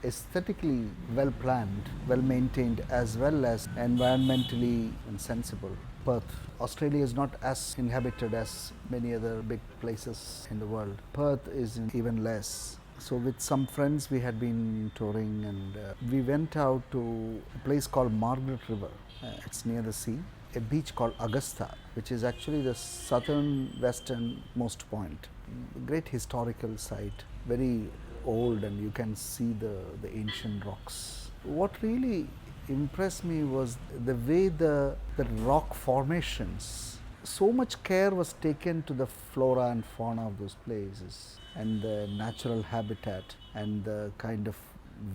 aesthetically well planned, well maintained, as well as environmentally sensible. Perth, Australia is not as inhabited as many other big places in the world. Perth is even less. So with some friends we had been touring, and we went out to a place called Margaret River. It's near the sea. A beach called Augusta, which is actually the southern westernmost point. Great historical site, very old, and you can see the ancient rocks. What really impressed me was the way the rock formations, so much care was taken to the flora and fauna of those places, and the natural habitat, and the kind of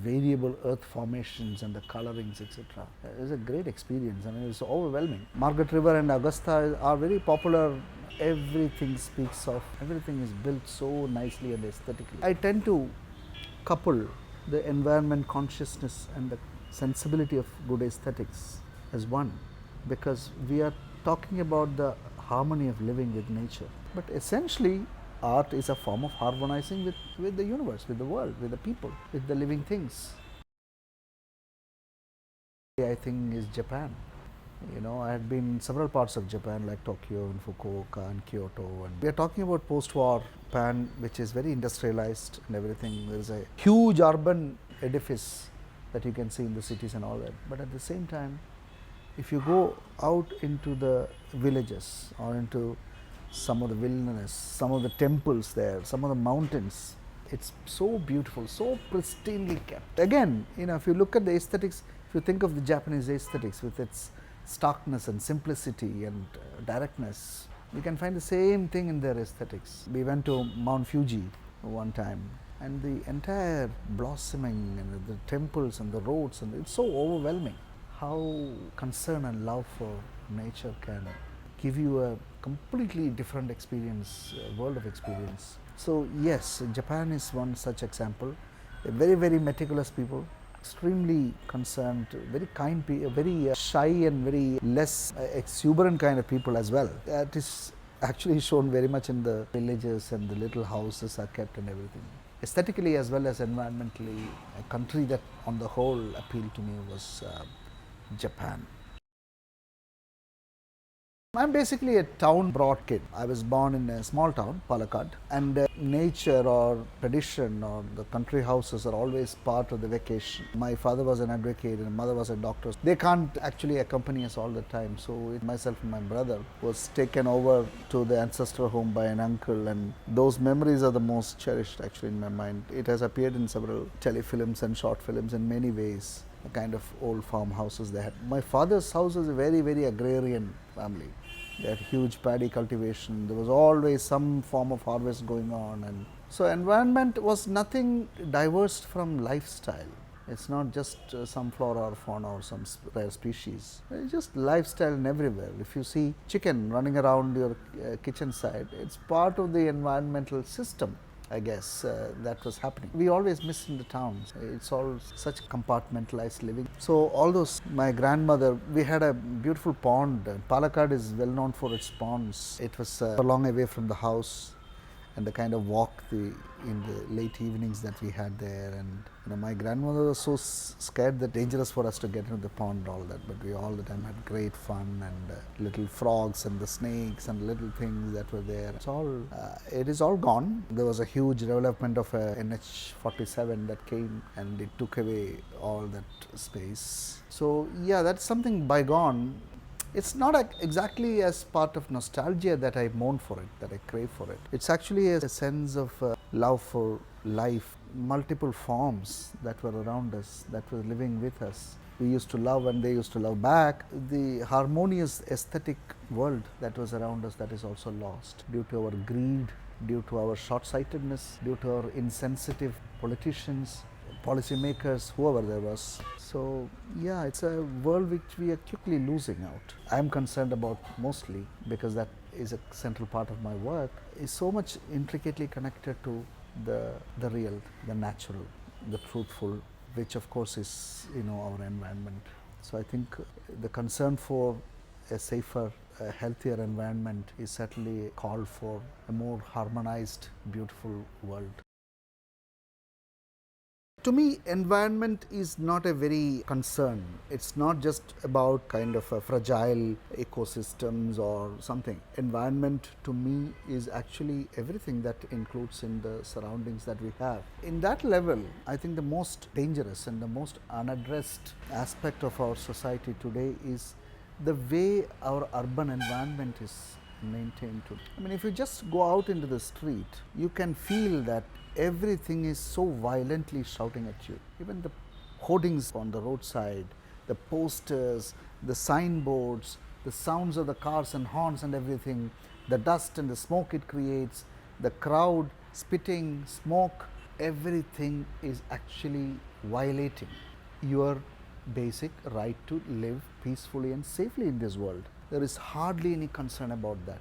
variable earth formations and the colorings, etc. It was a great experience. I mean, it was overwhelming. Margaret River and Augusta are very popular. Everything speaks of, everything is built so nicely and aesthetically. I tend to couple the environment consciousness and the sensibility of good aesthetics as one, because we are talking about the harmony of living with nature. But essentially, art is a form of harmonizing with the universe, with the world, with the people, with the living things. I think is Japan. I had been in several parts of Japan, like Tokyo and Fukuoka and Kyoto. And we are talking about post-war Japan, which is very industrialized and everything. There is a huge urban edifice that you can see in the cities and all that. But at the same time, if you go out into the villages or into some of the wilderness, some of the temples there, some of the mountains, it's so beautiful, so pristinely kept. Again, if you look at the aesthetics, if you think of the Japanese aesthetics with its starkness and simplicity and directness, you can find the same thing in their aesthetics. We went to Mount Fuji one time, and the entire blossoming and the temples and the roads, and it's so overwhelming. How concern and love for nature can give you a completely different experience, world of experience. So yes, Japan is one such example. They're very, very meticulous people, extremely concerned, very kind, very shy and very less exuberant kind of people as well. That is actually shown very much in the villages, and the little houses are kept and everything. Aesthetically as well as environmentally, a country that on the whole appealed to me was Japan. I'm basically a town brought kid. I was born in a small town, Palakkad, and nature or tradition or the country houses are always part of the vacation. My father was an advocate and mother was a doctor. They can't actually accompany us all the time, so myself and my brother was taken over to the ancestral home by an uncle, and those memories are the most cherished actually in my mind. It has appeared in several telefilms and short films in many ways. The kind of old farmhouses they had. My father's house was a very, very agrarian family. They had huge paddy cultivation. There was always some form of harvest going on, and so environment was nothing diverse from lifestyle. It's not just some flora or fauna or some rare species. It's just lifestyle and everywhere. If you see chicken running around your kitchen side, it's part of the environmental system. I guess that was happening. We always miss in the towns. It's all such compartmentalized living. So all those, my grandmother, we had a beautiful pond. Palakkad is well known for its ponds. It was a long away from the house, and the kind of walk in the late evenings that we had there. And my grandmother was so scared that dangerous for us to get into the pond, all that, but we all the time had great fun, and little frogs and the snakes and little things that were there. It is all gone. There was a huge development of NH47 that came, and it took away all that space. So yeah, that's something bygone. It's not exactly as part of nostalgia that I mourn for it, that I crave for it. It's actually a sense of love for life, multiple forms that were around us, that were living with us. We used to love and they used to love back. The harmonious aesthetic world that was around us, that is also lost due to our greed, due to our short-sightedness, due to our insensitive politicians, policymakers, whoever there was. So yeah, it's a world which we are quickly losing out. I'm concerned about mostly, because that is a central part of my work, is so much intricately connected to the real, the natural, the truthful, which of course is our environment. So I think the concern for a safer, a healthier environment is certainly a call for a more harmonized, beautiful world. To me, environment is not a very concern. It's not just about kind of a fragile ecosystems or something. Environment to me is actually everything that includes in the surroundings that we have. In that level, I think the most dangerous and the most unaddressed aspect of our society today is the way our urban environment is maintained to. I mean, if you just go out into the street, you can feel that everything is so violently shouting at you. Even the hoardings on the roadside, the posters, the signboards, the sounds of the cars and horns and everything, the dust and the smoke it creates, the crowd spitting, smoke, everything is actually violating your basic right to live peacefully and safely in this world. There is hardly any concern about that.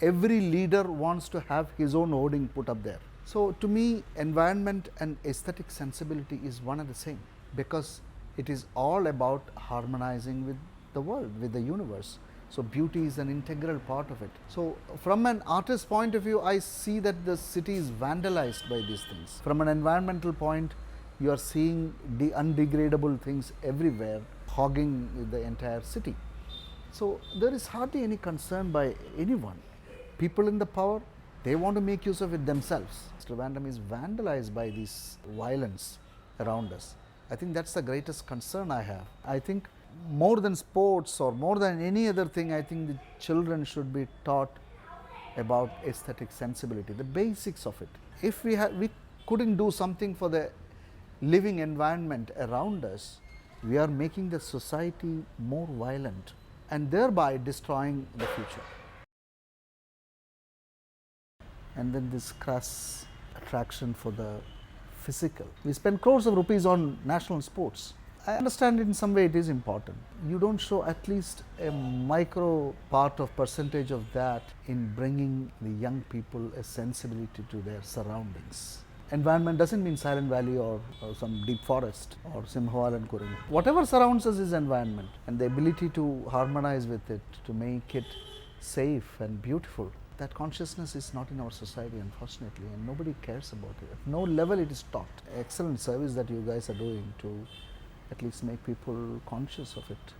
Every leader wants to have his own hoarding put up there. So, to me, environment and aesthetic sensibility is one and the same, because it is all about harmonizing with the world, with the universe. So, beauty is an integral part of it. So, from an artist's point of view, I see that the city is vandalized by these things. From an environmental point, you are seeing the undegradable things everywhere, hogging the entire city. So, there is hardly any concern by anyone. People in the power, they want to make use of it themselves. Trivandrum is vandalized by this violence around us. I think that's the greatest concern I have. I think more than sports or more than any other thing, I think the children should be taught about aesthetic sensibility, the basics of it. If we couldn't do something for the living environment around us, we are making the society more violent and thereby destroying the future. And then this crass attraction for the physical. We spend crores of rupees on national sports. I understand in some way it is important. You don't show at least a micro part of percentage of that in bringing the young people a sensibility to their surroundings. Environment doesn't mean Silent Valley or some deep forest or Simhawal and Kuring. Whatever surrounds us is environment, and the ability to harmonize with it, to make it safe and beautiful. That consciousness is not in our society, unfortunately, and nobody cares about it. At no level it is taught. Excellent service that you guys are doing to at least make people conscious of it.